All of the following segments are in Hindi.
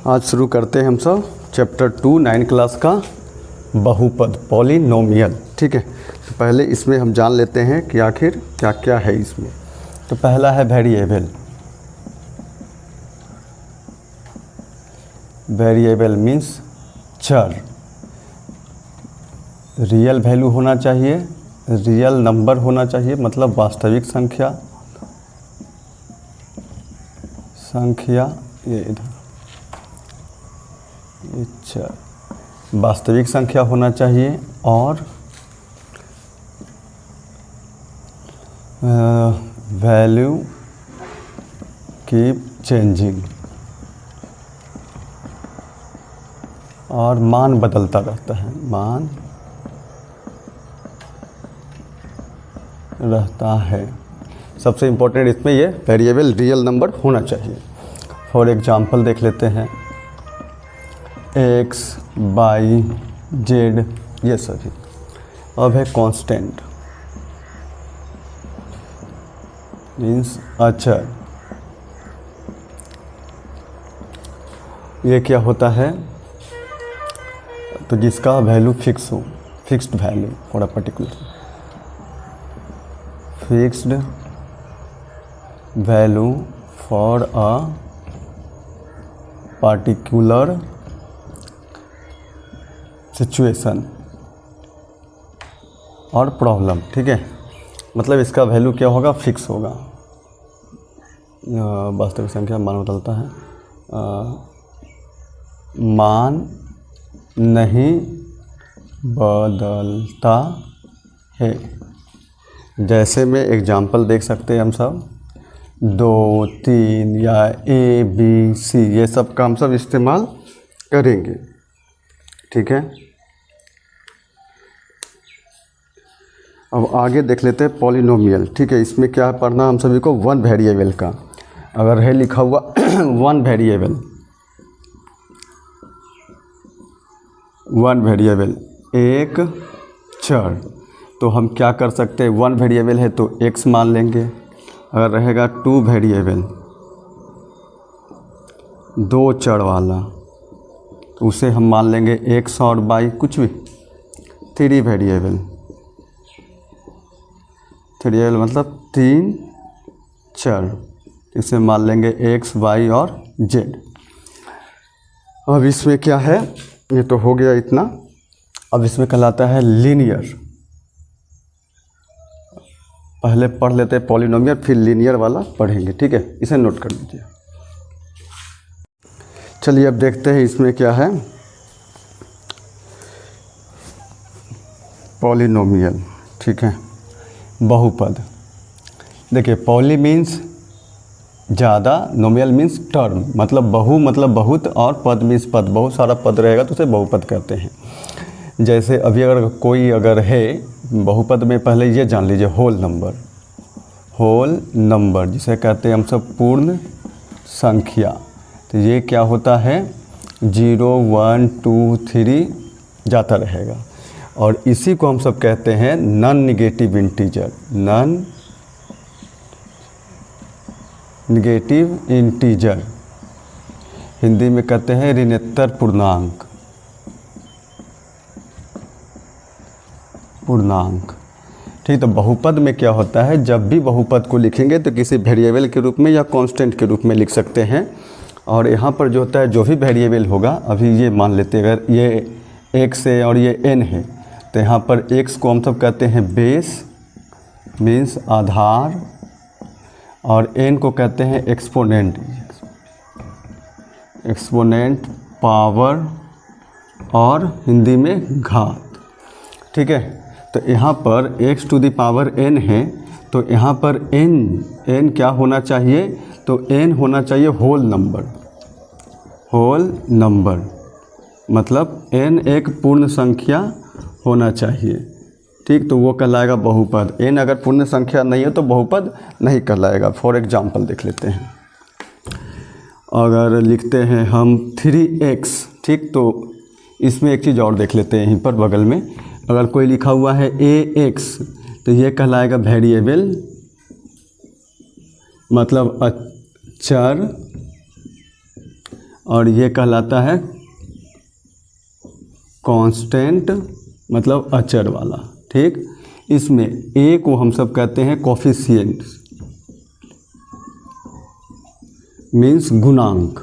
आज शुरू करते हैं हम सब चैप्टर 2 9 क्लास का बहुपद पॉलिनोमियल। ठीक है, तो पहले इसमें हम जान लेते हैं कि आखिर क्या क्या है इसमें। तो पहला है वेरिएबल। वेरिएबल मीन्स चर। रियल वैल्यू होना चाहिए, रियल नंबर होना चाहिए, मतलब वास्तविक संख्या ये इधर चर वास्तविक संख्या होना चाहिए और वैल्यू कीप चेंजिंग और मान बदलता रहता है, मान रहता है। सबसे इम्पोर्टेंट इसमें ये वेरिएबल रियल नंबर होना चाहिए। फॉर एग्जांपल देख लेते हैं, x, y, z ये सभी। अब है कांस्टेंट मीन्स अचर। ये क्या होता है? तो जिसका वैल्यू फिक्स हो, fixed value for a particular, fixed value for a particular situation और प्रॉब्लम। ठीक है, मतलब इसका वैल्यू क्या होगा? फिक्स होगा। वास्तविक संख्या मान बदलता है, मान नहीं बदलता है। जैसे में एग्जाम्पल देख सकते हैं हम सब, 2, 3 या A, B, C ये सब का हम सब इस्तेमाल करेंगे। ठीक है, अब आगे देख लेते हैं पॉलिनोमियल। ठीक है, इसमें क्या पढ़ना हम सभी को? वन वेरिएबल का। अगर है लिखा हुआ वन वेरिएबल एक चर, तो हम क्या कर सकते हैं? वन वेरिएबल है तो x मान लेंगे। अगर रहेगा 2 वेरिएबल, 2 चर वाला, तो उसे हम मान लेंगे x और y कुछ भी। 3 वेरिएबल मतलब 3 चर, इसे मान लेंगे x, y और z। अब इसमें क्या है? ये तो हो गया इतना। अब इसमें कहलाता है लीनियर। पहले पढ़ लेते हैं पॉलिनोमियल, फिर लीनियर वाला पढ़ेंगे। ठीक है, इसे नोट कर लीजिए। चलिए अब देखते हैं इसमें क्या है पॉलिनोमियल। ठीक है, बहुपद। देखिए, पॉली मीन्स ज़्यादा, नोमियल मीन्स टर्म, मतलब बहु मतलब बहुत, और पद मीन्स पद। बहुत सारा पद रहेगा तो उसे बहुपद कहते हैं। जैसे अभी अगर कोई है बहुपद में, पहले ये जान लीजिए होल नंबर जिसे कहते हैं हम सब पूर्ण संख्या। तो ये क्या होता है? 0, 1, 2, 3 जाता रहेगा। और इसी को हम सब कहते हैं नॉन निगेटिव इंटीजर। हिंदी में कहते हैं ऋणोत्तर पूर्णांक। ठीक, तो बहुपद में क्या होता है? जब भी बहुपद को लिखेंगे तो किसी वेरिएबल के रूप में या कांस्टेंट के रूप में लिख सकते हैं। और यहाँ पर जो होता है, जो भी वेरिएबल होगा, अभी ये मान लेते हैं अगर ये x है और ये n है, तो यहाँ पर x को हम सब कहते हैं बेस मीन्स आधार, और n को कहते हैं एक्सपोनेंट पावर और हिंदी में घात। ठीक है, तो यहाँ पर x to the power n है, तो यहाँ पर n क्या होना चाहिए? तो n होना चाहिए होल नंबर, मतलब n एक पूर्ण संख्या होना चाहिए। ठीक, तो वो कहलाएगा बहुपद। n अगर पूर्ण संख्या नहीं है तो बहुपद नहीं कहलाएगा। फॉर एग्जांपल देख लेते हैं, अगर लिखते हैं हम 3x। ठीक, तो इसमें एक चीज़ और देख लेते हैं, यहीं पर बगल में अगर कोई लिखा हुआ है ax, तो ये कहलाएगा वेरिएबल, मतलब चर और ये कहलाता है कांस्टेंट, मतलब अचर वाला। ठीक, इसमें ए को हम सब कहते हैं कोफिशिएंट, मीन्स गुणांक।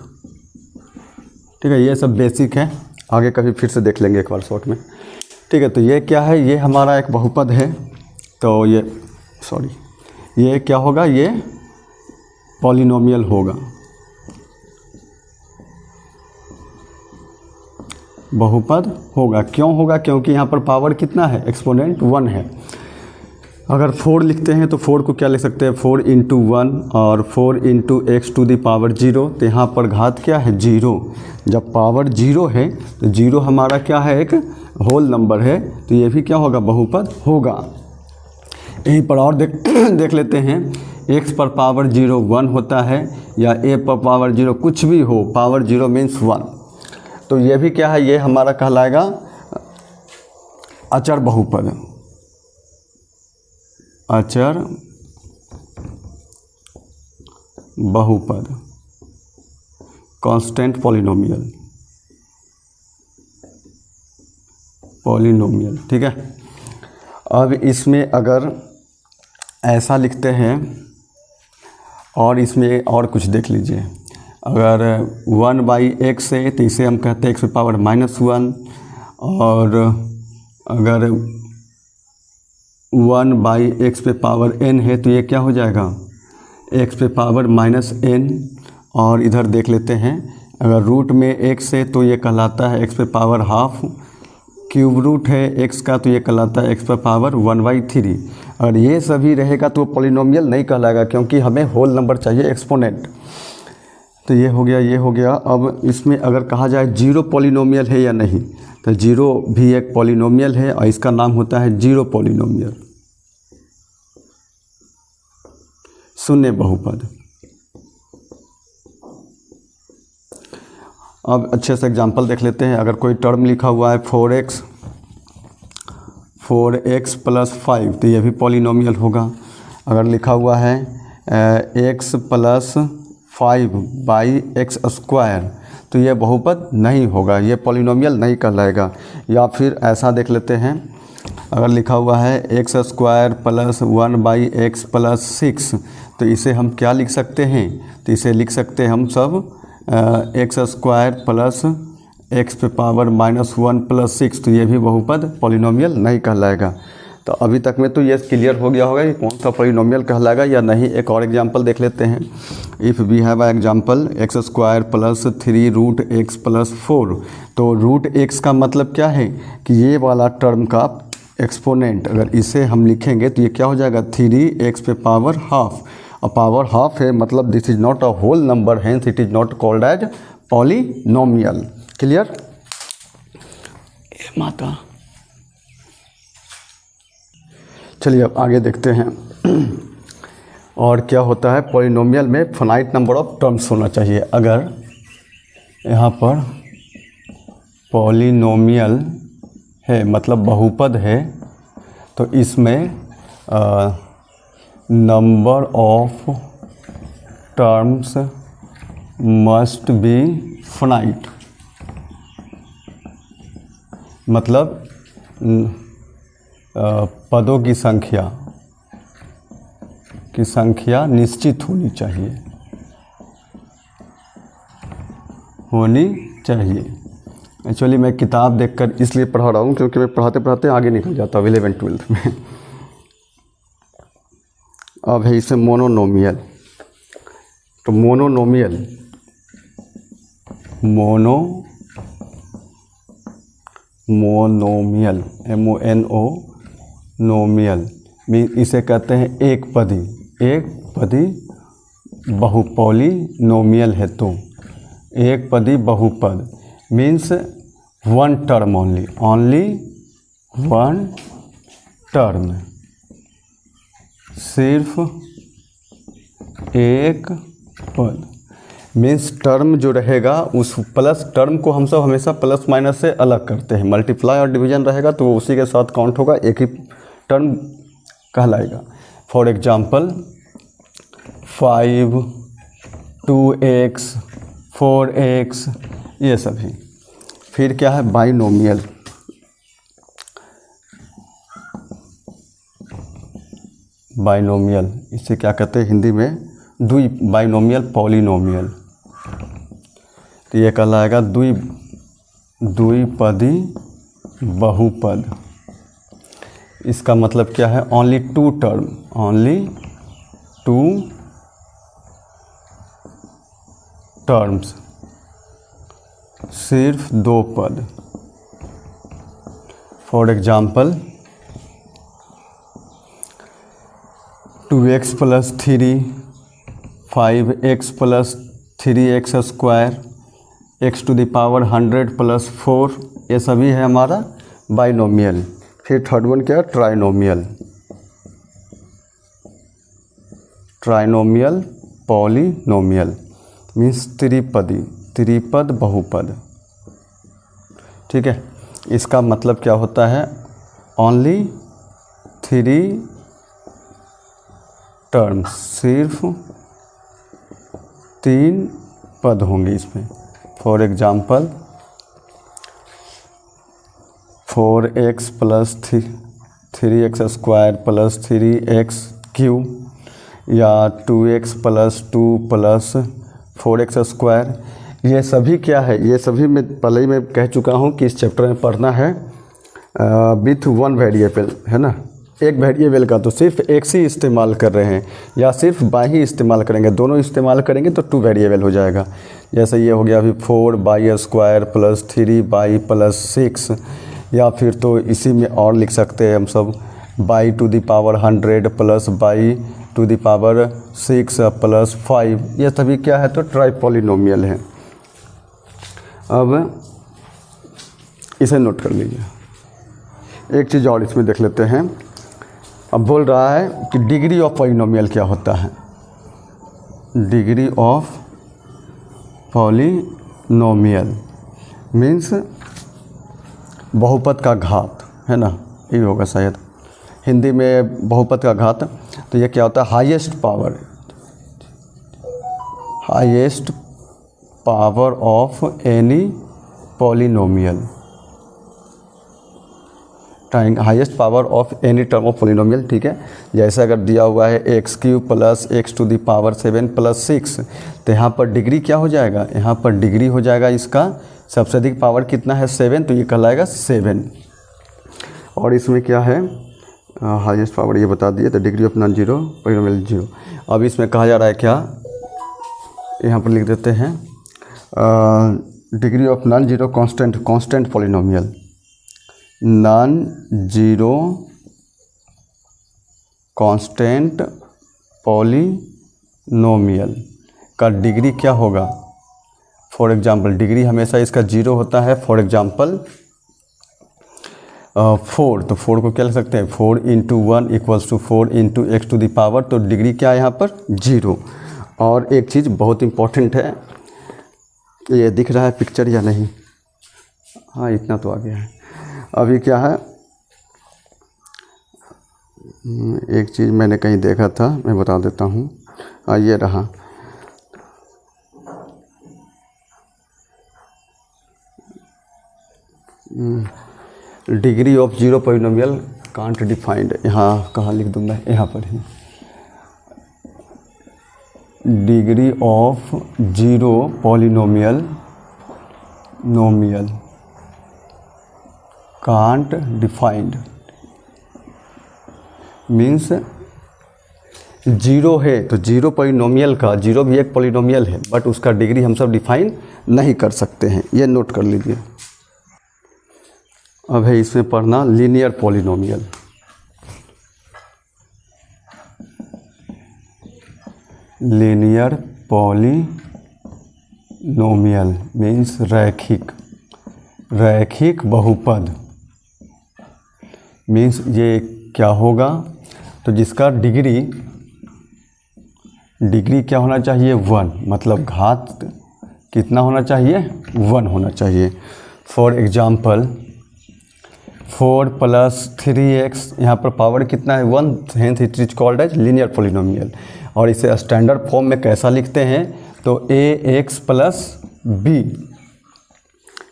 ठीक है, ये सब बेसिक है, आगे कभी फिर से देख लेंगे एक बार शॉर्ट में। ठीक है, तो ये क्या है, ये हमारा एक बहुपद है, तो ये ये क्या होगा, ये पॉलिनोमियल होगा, बहुपद होगा। क्यों होगा, क्योंकि यहाँ पर पावर कितना है, एक्सपोनेंट 1 है। अगर 4 लिखते हैं तो 4 को क्या लिख सकते हैं, 4 × 1 और 4 × x⁻0, तो यहाँ पर घात क्या है, 0। जब पावर 0 है तो 0 हमारा क्या है, एक होल नंबर है, तो ये भी क्या होगा, बहुपद होगा। यहीं पर और देख लेते हैं, x पर पावर 0 1 होता है, या a पर पावर 0 कुछ भी हो, पावर 0 मीन्स 1, तो ये भी क्या है, ये हमारा कहलाएगा अचर बहुपद, अचर बहुपद, कांस्टेंट पॉलिनोमियल, ठीक है। अब इसमें अगर ऐसा लिखते हैं, और इसमें और कुछ देख लीजिए, अगर 1/x है तो इसे हम कहते हैं x⁻−1, और अगर 1/x⁻n है तो ये क्या हो जाएगा, x⁻−n। और इधर देख लेते हैं, अगर रूट में x है तो ये कहलाता है x⁻½ क्यूब रूट है x का तो ये कहलाता है x⁻1/3। और ये सभी रहेगा तो पॉलिनोमियल नहीं कहलाएगा, क्योंकि हमें होल नंबर चाहिए, एक्सपोनेंट। तो ये हो गया, ये हो गया। अब इसमें अगर कहा जाए 0 पॉलिनोमियल है या नहीं, तो 0 भी एक पॉलिनोमियल है, और इसका नाम होता है 0 पॉलिनोमियल, शून्य बहुपद। अब अच्छे से एग्जांपल देख लेते हैं। अगर कोई टर्म लिखा हुआ है 4x + 5, तो ये भी पॉलिनोमियल होगा। अगर लिखा हुआ है x + 5/x², तो ये बहुपद नहीं होगा, ये पॉलिनोमियल नहीं कहलाएगा। या फिर ऐसा देख लेते हैं, अगर लिखा हुआ है x² + 1/x + 6, तो इसे हम क्या लिख सकते हैं, तो इसे लिख सकते हैं हम सब x² + x⁻−1 + 6, तो ये भी बहुपद पॉलिनोमियल नहीं कहलाएगा। तो अभी तक में तो ये क्लियर हो गया होगा कि कौन सा पॉलिनोमियल कहलाएगा या नहीं। एक और एग्जांपल देख लेते हैं। If we have example x² + 3√x + 4, तो √x का मतलब क्या है कि ये वाला टर्म का एक्सपोनेंट, अगर इसे हम लिखेंगे तो ये क्या हो जाएगा, 3x⁻½ और पावर हाफ है, मतलब this is not a whole number, hence it is not called as polynomial. Clear, माता। चलिए अब आगे देखते हैं और क्या होता है। पॉलिनोमियल में फाइनाइट नंबर ऑफ टर्म्स होना चाहिए। अगर यहाँ पर पॉलिनोमियल है, मतलब बहुपद है, तो इसमें number of terms must be finite, मतलब पदों की संख्या निश्चित होनी चाहिए। एक्चुअली मैं किताब देखकर इसलिए पढ़ा रहा हूँ क्योंकि मैं पढ़ाते पढ़ाते आगे निकल जाता हूँ 11th-12th में। अब है इसे मोनोनोमियल। तो मोनोनोमियल MONO नोमियल इसे कहते हैं एक पदी बहुपॉलिनोमियल है। तो एक पदी बहुपद means one term only one term, सिर्फ एक पद। मीन्स टर्म जो रहेगा उस प्लस टर्म को हम सब हमेशा प्लस माइनस से अलग करते हैं। मल्टीप्लाई और डिवीजन रहेगा तो वो उसी के साथ काउंट होगा, एक ही टर्म कहलाएगा। फॉर एग्जांपल 5 2x 4x, ये सभी। फिर क्या है बाइनोमियल, बाइनोमियल इसे क्या कहते हैं हिंदी में बाइनोमियल पॉलिनोमियल। तो ये कहलाएगा द्विपदी बहुपद। इसका मतलब क्या है, only two term, only two terms, सिर्फ दो पद। For example 2x + 3, 5x + 3x square, x⁴ 100 + 4, ये सभी है हमारा बाइनोमियल। फिर थर्ड वन क्या है, ट्राइनोमियल, ट्राइनोमियल पॉलिनोमियल मीन्स त्रिपद बहुपद। ठीक है, इसका मतलब क्या होता है, ओनली 3 टर्म्स, सिर्फ 3 पद होंगे इसमें। For example 4x + 3x square + 3x³ या 2x + 2 + 4x स्क्वायर, ये सभी क्या है, ये सभी मैं पहले ही मैं कह चुका हूँ कि इस चैप्टर में पढ़ना है विथ वन वेरिएबल, है ना। एक वेरिएबल का तो सिर्फ एक ही इस्तेमाल कर रहे हैं या सिर्फ बाई ही इस्तेमाल करेंगे, दोनों इस्तेमाल करेंगे तो 2 वेरिएबल हो जाएगा। जैसे ये हो गया अभी 4y² + 3y + 6, या फिर तो इसी में और लिख सकते हैं हम सब y⁴ + y⁴ 6 + 5, ये सभी क्या है तो ट्राइपॉलिनोमियल है। अब इसे नोट कर लीजिए। एक चीज़ और इसमें देख लेते हैं। अब बोल रहा है कि डिग्री ऑफ पॉलिनोमियल क्या होता है। डिग्री ऑफ पॉलिनोमियल मीन्स बहुपद का घात, है ना, ये होगा शायद हिंदी में बहुपद का घात। तो ये क्या होता है, highest power of any polynomial, highest power of any term of polynomial. ठीक है, जैसे अगर दिया हुआ है x³ + x⁴ + 6, तो यहाँ पर डिग्री क्या हो जाएगा, यहाँ पर डिग्री हो जाएगा इसका सबसे अधिक पावर कितना है 7, तो ये कहलाएगा 7। और इसमें क्या है हाईएस्ट पावर ये बता दिए, तो degree of non zero polynomial 0। अब इसमें कहा जा रहा है क्या, यहाँ पर लिख देते हैं degree of non zero constant polynomial, non zero constant polynomial का डिग्री क्या होगा। फॉर एग्जांपल डिग्री हमेशा इसका 0 होता है। फॉर एग्जांपल 4, तो 4 को क्या लिख सकते हैं, 4 × 1 = 4 × x⁴, तो डिग्री क्या है यहाँ पर 0। और एक चीज़ बहुत इम्पोर्टेंट है, ये दिख रहा है पिक्चर या नहीं, हाँ इतना तो आ गया है। अभी क्या है, एक चीज़ मैंने कहीं देखा था, मैं बता देता हूँ। ये रहा, degree of zero polynomial can't defined, यहाँ कहाँ लिख दूँगा, यहाँ पर ही। Degree of zero polynomial can't defined means 0 है तो जीरो पॉलिनोमियल का, जीरो भी एक पॉलिनोमियल है बट उसका डिग्री हम सब डिफाइन नहीं कर सकते हैं, ये नोट कर लीजिए। अब है इसमें पढ़ना linear polynomial. Linear polynomial means रैखिक बहुपद मीन्स ये क्या होगा, तो जिसका डिग्री क्या होना चाहिए 1, मतलब घात कितना होना चाहिए 1 होना चाहिए। फॉर एग्जांपल 4 + 3x, यहाँ पर पावर कितना है 1, hence it is called as linear polynomial. और इसे स्टैंडर्ड फॉर्म में कैसा लिखते हैं, तो ax + बी,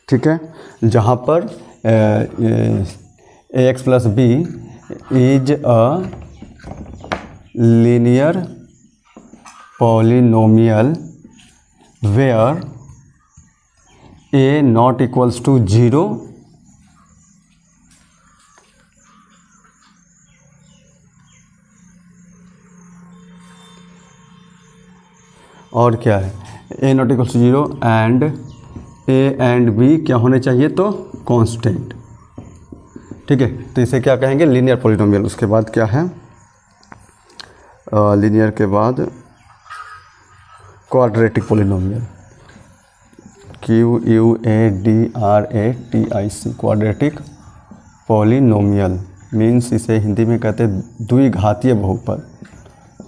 ठीक है, जहाँ पर a x plus b is a linear polynomial where a not equals to 0 और क्या है, a not equals to 0 and a and b क्या होने चाहिए, तो कांस्टेंट, ठीक है। तो इसे क्या कहेंगे, लीनियर पॉलिनोमियल। उसके बाद क्या है, लीनियर के बाद quadratic polynomial, QUADRATIC, quadratic polynomial means इसे हिंदी में कहते हैं द्विघातीय बहुपद,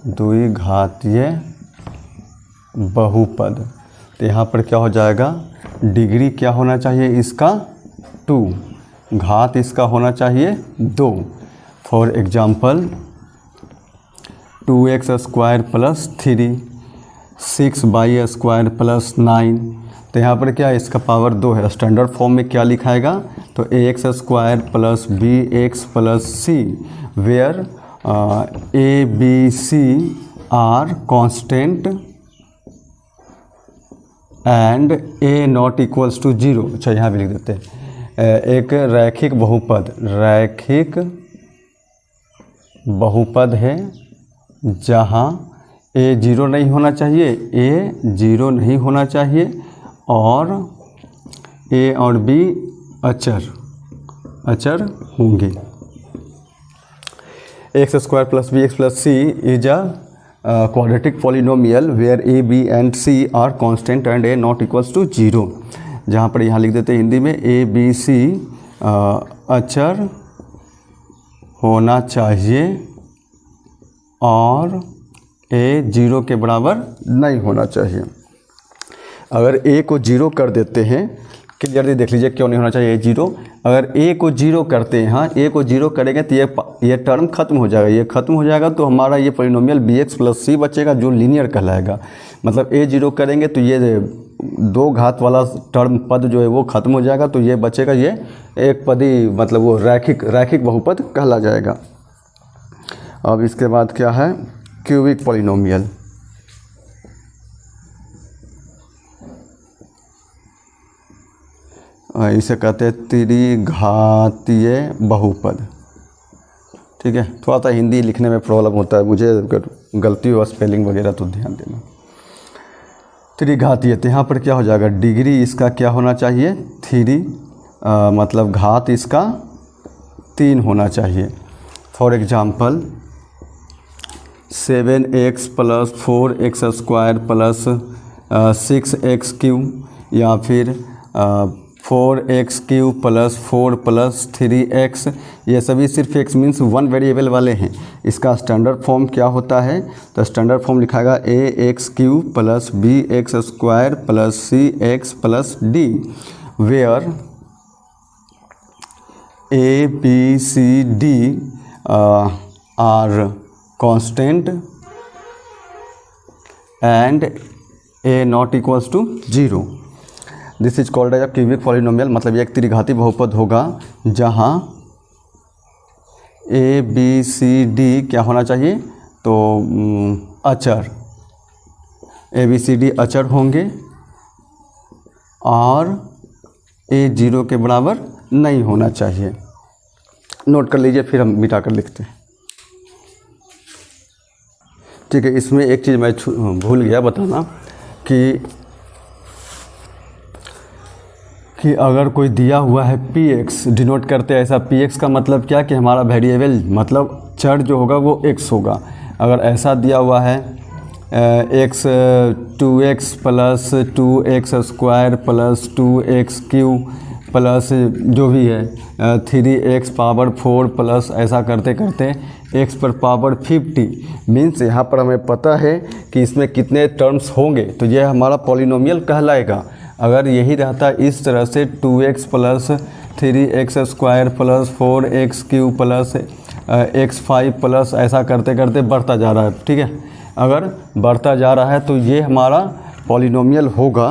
द्विघातीय बहुपद। तो यहाँ पर क्या हो जाएगा, डिग्री क्या होना चाहिए इसका 2, घात इसका होना चाहिए 2। For example 2x square plus 3, 6y square plus 9। तो यहाँ पर क्या है, इसका पावर 2 है। स्टैंडर्ड फॉर्म में क्या लिखाएगा, तो ax स्क्वायर प्लस bx प्लस c, where a b c are constant and a not equals to 0। अच्छा, यहाँ भी लिख देते हैं, एक रैखिक बहुपद है जहाँ a 0 नहीं होना चाहिए, a 0 नहीं होना चाहिए और a और b अचर होंगे। X square plus b x plus c is a quadratic polynomial where a b and c are constant and a not equals to 0। जहाँ पर यहाँ लिख देते हैं हिंदी में a b c अचर होना चाहिए और a 0 के बराबर नहीं होना चाहिए। अगर a को 0 कर देते हैं, क्लियरली देख लीजिए क्यों नहीं होना चाहिए a 0। अगर a को 0 करते हैं, हाँ a को 0 करेंगे तो ये टर्म खत्म हो जाएगा, ये खत्म हो जाएगा तो हमारा ये पॉलिनोमियल bx प्लस c बचेगा जो लीनियर कहलाएगा। मतलब a 0 करेंगे तो ये 2 घात वाला टर्म पद जो है वो खत्म हो जाएगा, तो ये बचेगा, ये एक पदी मतलब वो रैखिक बहुपद कहला जाएगा। अब इसके बाद क्या है, क्यूबिक पॉलिनोमियल। इसे कहते हैं त्रिघातीय बहुपद, ठीक है। थोड़ा सा हिंदी लिखने में प्रॉब्लम होता है मुझे, अगर गलती हो स्पेलिंग वगैरह तो ध्यान देना। त्रिघातीय, तो यहाँ पर क्या हो जाएगा, डिग्री इसका क्या होना चाहिए 3, मतलब घात इसका 3 होना चाहिए। For example 7x plus 4x square plus 6x cube, या फिर 4x cube plus 4 plus 3x, ये सभी सिर्फ x मीन्स 1 वेरिएबल वाले हैं। इसका स्टैंडर्ड फॉर्म क्या होता है, तो स्टैंडर्ड फॉर्म लिखाएगा ax cube plus bx square plus cx plus d, where a b c d are constant and a not equals to 0। This is called as a cubic polynomial. मतलब ये एक त्रिघाती बहुपद होगा जहाँ ए बी सी डी क्या होना चाहिए, तो अचर, ए बी सी डी अचर होंगे और ए 0 के बराबर नहीं होना चाहिए। नोट कर लीजिए, फिर हम मिटा कर लिखते हैं, ठीक है। इसमें एक चीज़ मैं भूल गया बताना कि अगर कोई दिया हुआ है px, डिनोट करते हैं ऐसा। px का मतलब क्या, कि हमारा वेरिएबल मतलब चर जो होगा वो x होगा। अगर ऐसा दिया हुआ है x 2x plus 2x square plus 2x cube plus जो भी है 3x पावर 4 प्लस ऐसा करते करते x पर पावर 50, मीन्स यहाँ पर हमें पता है कि इसमें कितने टर्म्स होंगे, तो यह हमारा पॉलिनोमियल कहलाएगा। अगर यही रहता इस तरह से 2x plus 3x square plus 4x cube plus x5 plus ऐसा करते करते बढ़ता जा रहा है, ठीक है। अगर बढ़ता जा रहा है तो ये हमारा पॉलिनोमियल होगा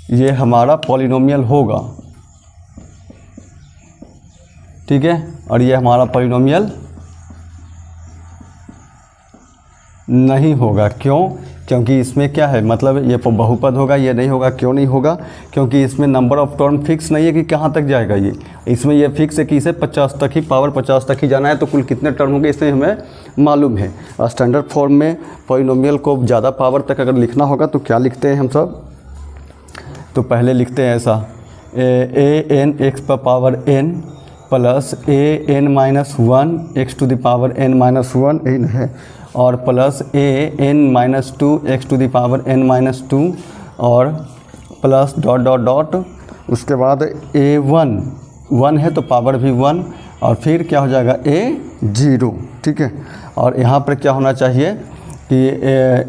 ये हमारा पॉलिनोमियल होगा, ठीक है, और ये हमारा पॉलिनोमियल नहीं होगा। क्यों? क्योंकि इसमें क्या है, मतलब ये बहुपद होगा, ये नहीं होगा। क्यों नहीं होगा? क्योंकि इसमें नंबर ऑफ टर्म फिक्स नहीं है कि कहाँ तक जाएगा ये। इसमें ये फिक्स है कि इसे 50 तक ही, पावर 50 तक ही जाना है। तो कुल कितने टर्म होंगे इसमें हमें मालूम है। और स्टैंडर्ड फॉर्म में पॉलिनोमियल को ज़्यादा पावर तक अगर लिखना होगा तो क्या लिखते हैं हम सब? तो पहले लिखते हैं ऐसा, ए एन एक्स पर power n plus a n minus one x to the power n minus one n है, और plus a n minus two x to the power n minus two, और प्लस डॉट डॉट डॉट, उसके बाद ए वन, वन है तो पावर भी वन, और फिर क्या हो जाएगा ए जीरो, ठीक है। और यहाँ पर क्या होना चाहिए कि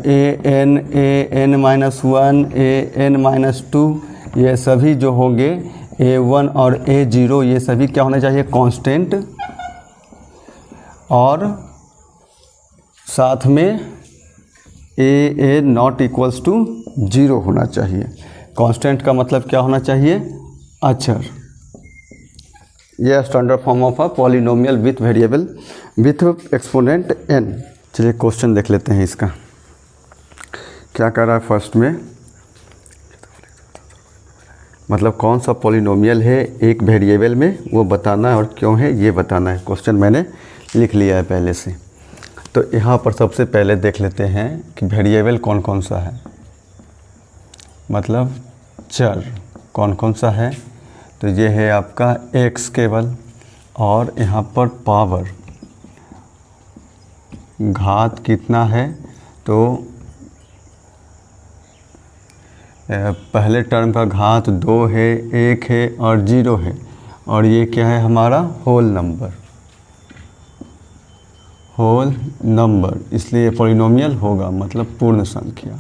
ए n minus one, A n minus to, ये सभी जो होंगे ए वन और ए जीरो, ये सभी क्या होना चाहिए? कांस्टेंट, और साथ में ए नॉट इक्वल्स टू जीरो होना चाहिए। कांस्टेंट का मतलब क्या होना चाहिए? अचर। यह standard form of a polynomial with variable with exponent n। चलिए क्वेश्चन देख लेते हैं इसका क्या कर रहा है। फर्स्ट में मतलब कौन सा पॉलिनोमियल है एक वेरिएबल में, वो बताना है और क्यों है ये बताना है। क्वेश्चन मैंने लिख लिया है पहले से। तो यहाँ पर सबसे पहले देख लेते हैं कि वेरिएबल कौन कौन सा है, मतलब चर कौन कौन सा है। तो ये है आपका x केवल, और यहाँ पर पावर घात कितना है, तो पहले टर्म का घात 2 है, 1 है और 0 है, और ये क्या है हमारा होल नंबर, होल नंबर, इसलिए पॉलिनोमियल होगा, मतलब पूर्ण संख्या।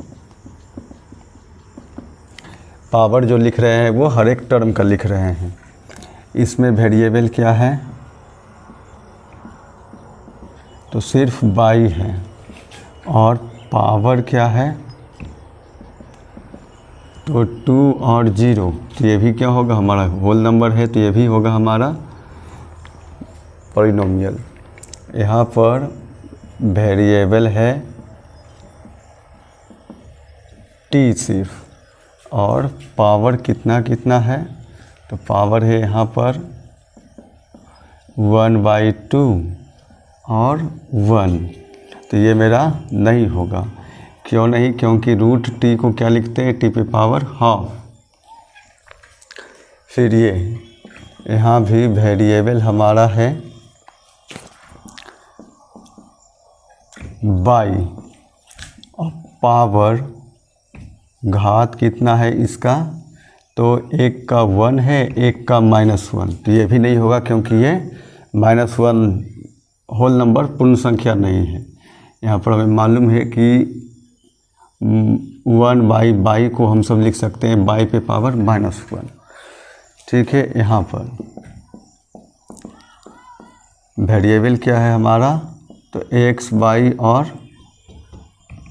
पावर जो लिख रहे हैं वो हर एक टर्म का लिख रहे हैं। इसमें वेरिएबल क्या है, तो सिर्फ बाई है, और पावर क्या है, तो 2 और 0, तो ये भी क्या होगा हमारा होल नंबर है, तो ये भी होगा हमारा पॉलिनोमियल। यहाँ पर वेरिएबल है t सिर्फ, और पावर कितना कितना है, तो पावर है यहाँ पर 1/2 और 1, तो ये मेरा नहीं होगा। क्यों नहीं? क्योंकि रूट t को क्या लिखते हैं, t पे पावर हाफ। फिर ये यहाँ भी वेरिएबल हमारा है बाई, और पावर घात कितना है इसका, तो एक का 1 है, एक का -1, तो ये भी नहीं होगा क्योंकि ये -1 होल नंबर पूर्ण संख्या नहीं है। यहाँ पर हमें मालूम है कि 1/बाई को हम सब लिख सकते हैं बाई पे पावर -1, ठीक है। यहाँ पर वेरिएबल क्या है हमारा, तो x, y और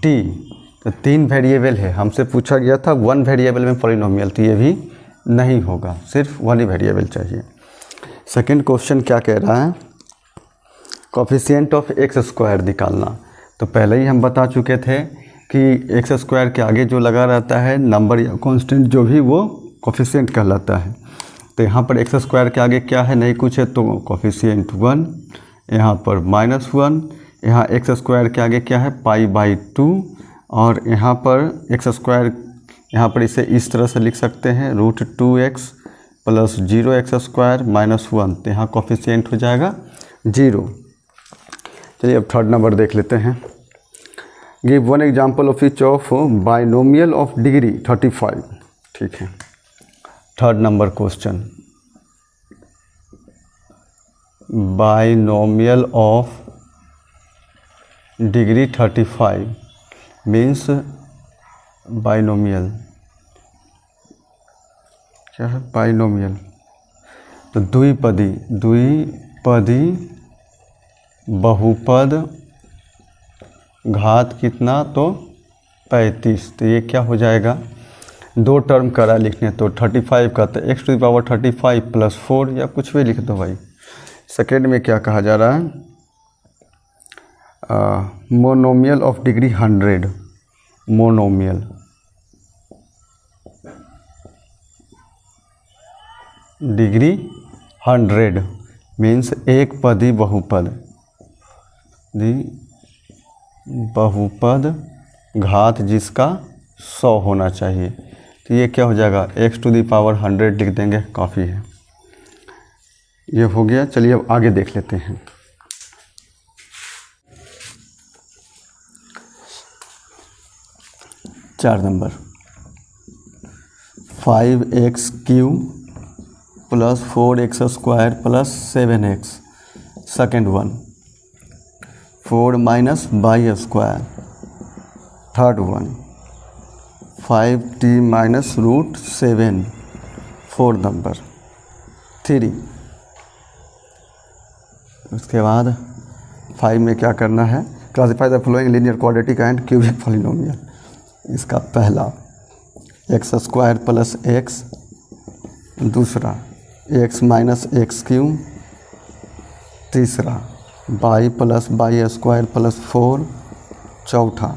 t, तो 3 वेरिएबल है। हमसे पूछा गया था 1 वेरिएबल में पॉलिनोमियल, तो ये भी नहीं होगा, सिर्फ 1 ही वेरिएबल चाहिए। सेकंड क्वेश्चन क्या कह रहा है, कोफिशिएंट ऑफ एक्स स्क्वायर निकालना। तो पहले ही हम बता चुके थे कि एक्स स्क्वायर के आगे जो लगा रहता है नंबर या कांस्टेंट जो भी, वो कोफिशिएंट कहलाता है। तो यहाँ पर एक्स स्क्वायर के आगे क्या है, नहीं कुछ है, तो कोफिशिएंट 1, यहाँ पर -1, यहाँ एक्स स्क्वायर के आगे क्या है, π/2, और यहाँ पर एक्स स्क्वायर, यहाँ पर इसे इस तरह से लिख सकते हैं √2x + 0x² -1, तो यहाँ कोफिशिएंट हो जाएगा 0। चलिए अब थर्ड नंबर देख लेते हैं। Give 1 example of each of binomial of degree 35, ठीक है। Third number question, binomial of degree 35 means binomial क्या है, बाइनोमियल तो द्विपदी बहुपद घात कितना, तो 35, तो ये क्या हो जाएगा, दो टर्म करा लिखने तो 35 का, तो x to the power 35 plus 4 या कुछ भी लिख दो भाई। सेकेंड में क्या कहा जा रहा है, monomial of degree 100, monomial degree 100 means एक पदी बहुपद, बहुपद घात जिसका 100 होना चाहिए। तो ये क्या हो जाएगा, x टू दी पावर 100 लिख देंगे, काफ़ी है। ये हो गया। चलिए अब आगे देख लेते हैं। चार number 5x cube plus 4x square plus 7x। Second one 4 minus y square. Third one 5t minus root 7। Fourth number 3। उसके बाद 5 में क्या करना है, classify the following linear quadratic and cubic polynomial. इसका पहला x स्क्वायर प्लस x, दूसरा x माइनस एक्स क्यूब, तीसरा y plus y square plus 4, चौथा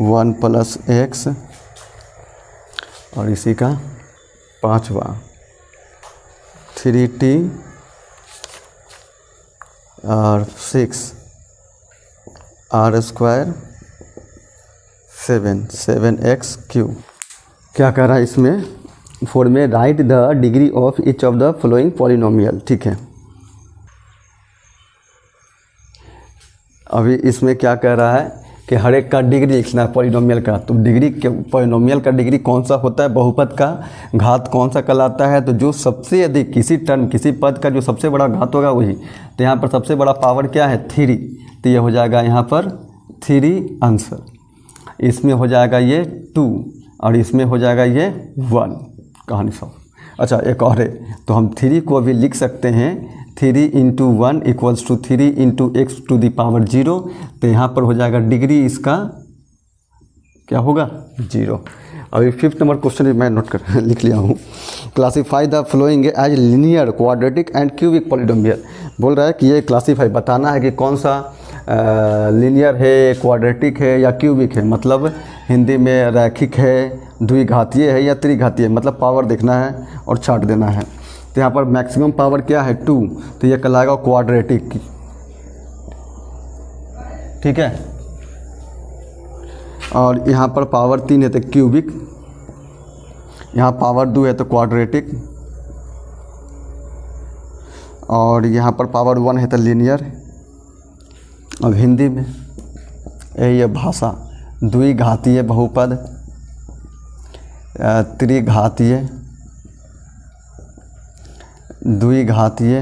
1 प्लस x, और इसी का पांचवा 3t और 6 r स्क्वायर 7x क्यूब। क्या कह रहा है इसमें, 4 में right the degree of each of the following polynomial. ठीक है, अभी इसमें क्या कह रहा है कि हर एक का डिग्री लिखना है पॉलिनोमियल का। तो डिग्री के पॉलिनोमियल का डिग्री कौन सा होता है, बहुपद का घात कौन सा कहलाता है, तो जो सबसे अधिक किसी टर्म किसी पद का जो सबसे बड़ा घात होगा वही। तो यहाँ पर सबसे बड़ा पावर क्या है, 3, तो ये हो जाएगा यहाँ पर 3 आंसर। इसमें हो जाएगा ये 2 और इसमें हो जाएगा ये 1। कहानी सब अच्छा एक और है, तो हम 3 को भी लिख सकते हैं 3 into 1 equals to 3 into x to the power 0। तो यहाँ पर हो जाएगा डिग्री इसका क्या होगा, 0। अभी 5th नंबर क्वेश्चन मैं नोट कर लिख लिया हूँ। Classify the following as linear quadratic and cubic polynomial. बोल रहा है कि ये क्लासीफाई बताना है कि कौन सा लीनियर है, क्वाड्रेटिक है या क्यूबिक है। मतलब हिंदी में रैखिक है, द्विघातीय है या त्रिघातीय, मतलब पावर देखना है और छाट देना है। तो यहाँ पर मैक्सिमम पावर क्या है 2, तो ये कहलाएगा क्वाड्रेटिक। ठीक है, और यहाँ पर पावर 3 है तो क्यूबिक, यहाँ पावर 2 है तो क्वाड्रेटिक, और यहाँ पर पावर 1 है तो लीनियर। अब हिंदी में यही है भाषा, द्विघातीय बहुपद, त्रिघातीय, द्विघातीय,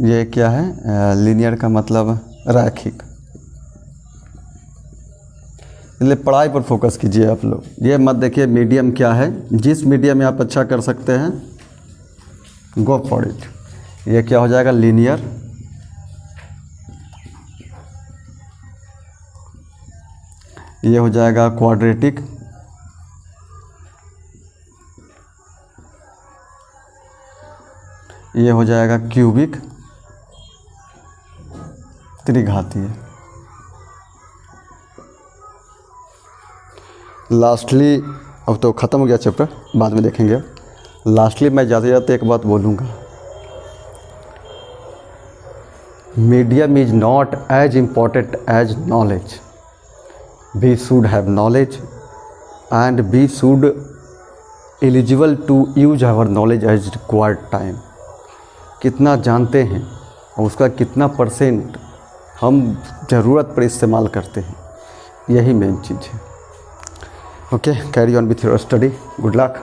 ये क्या है, लीनियर का मतलब रैखिक। इसलिए पढ़ाई पर फोकस कीजिए आप लोग, ये मत देखिए मीडियम क्या है। जिस मीडियम में आप अच्छा कर सकते हैं गो फॉर इट। ये क्या हो जाएगा, लीनियर, ये हो जाएगा क्वाड्रेटिक, ये हो जाएगा क्यूबिक, त्रिघातीय। लास्टली, अब तो ख़त्म हो गया चैप्टर, बाद में देखेंगे। लास्टली मैं जाते जाते एक बात बोलूँगा, medium is not as important as knowledge. We should have knowledge and we should eligible to use our knowledge as required time. कितना जानते हैं और उसका कितना % हम ज़रूरत पर इस्तेमाल करते हैं, यही मेन चीज़ है। Okay, carry on with your study. Good luck.